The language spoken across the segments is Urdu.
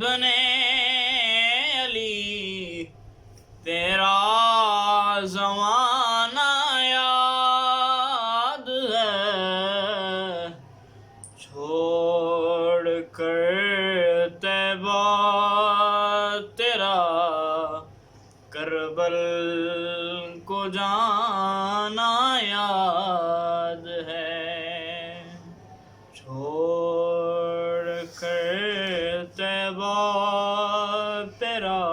ابن علی تیرا زمانہ یاد ہے، چھوڑ کر طیبہ تیرا کربل کو جانا یاد ہے، چھوڑ کر طیبہ تیرا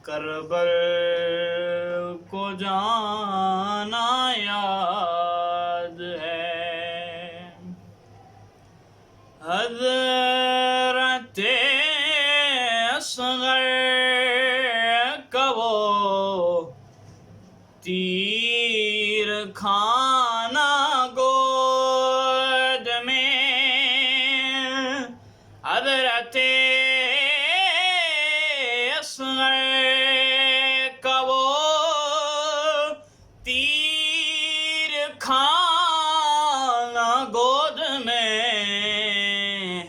کربل کو جانا یاد ہے۔ حضرت اصغر کا وہ تیر کھانا گود میں، حضرت اصغر کا وہ تیر کھانا گود میں،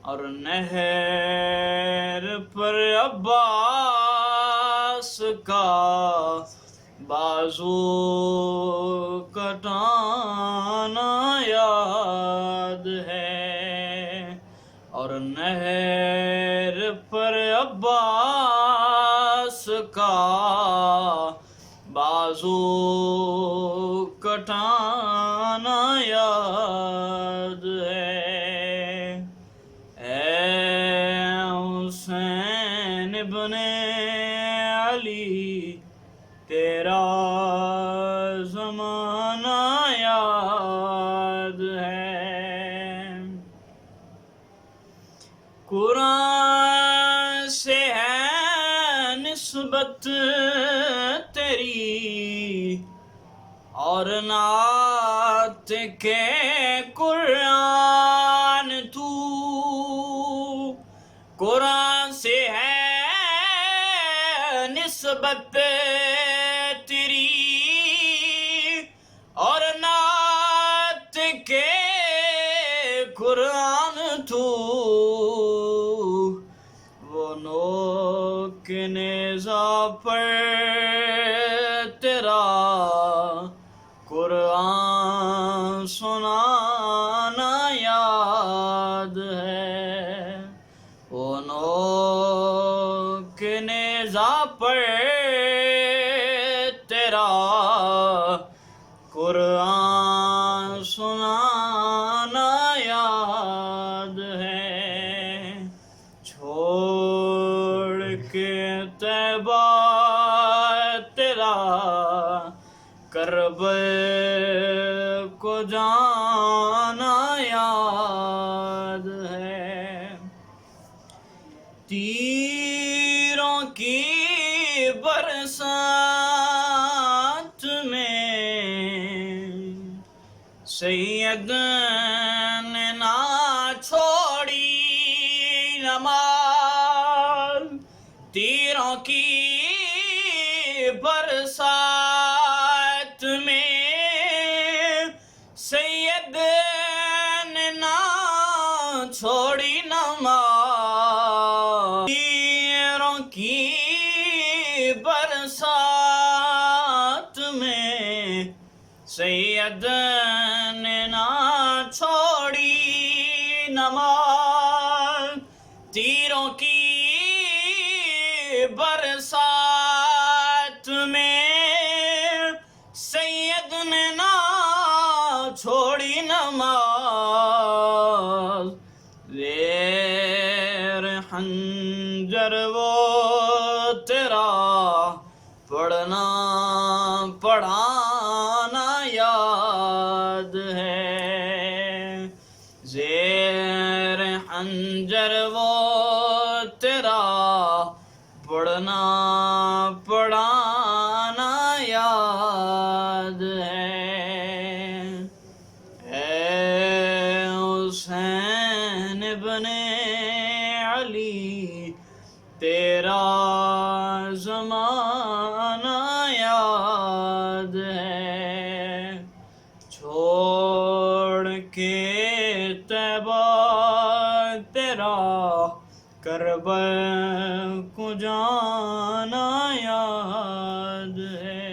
اور نہر پر عباس کا بازو کٹانا یاد ہے، اور نہر پر عباس کا بازو کٹانا یاد ہے۔ اے حسین ابن علی تیرا زمانہ یاد ہے، قرآن سے ہے نسبت تیری، اور نعت کے قرآن تو، قرآن سے ہے نسبت تیری، اور نعت کے قرآن تو، وہ نوک نیزہ پر تیرا قرآن سنانا یاد ہے، وہ نوک نیزہ پر تیرا قرآن سنانا یاد ہے، چھوڑ کے طیبہ تیرا کربل کو جانا یاد ہے، تیروں کی برسات میں سید نے نہ چھوڑی نماز، تیروں کی برسات میں سید نے نہ چھوڑی نماز، تیروں کی برسات میں سید نے نہ چھوڑی نماز، تیروں کی برسات میں سید نے نہ چھوڑی نماز، زیر خنجر وہ تیرا پڑھانا یاد ہے، زیر خنجر وہ تیرا پڑھانا یاد ہے۔ اے حسین ابن علی تیرا زمانہ یاد ہے، چھوڑ کے طیبہ تیرا کربلا کو جانا یاد ہے.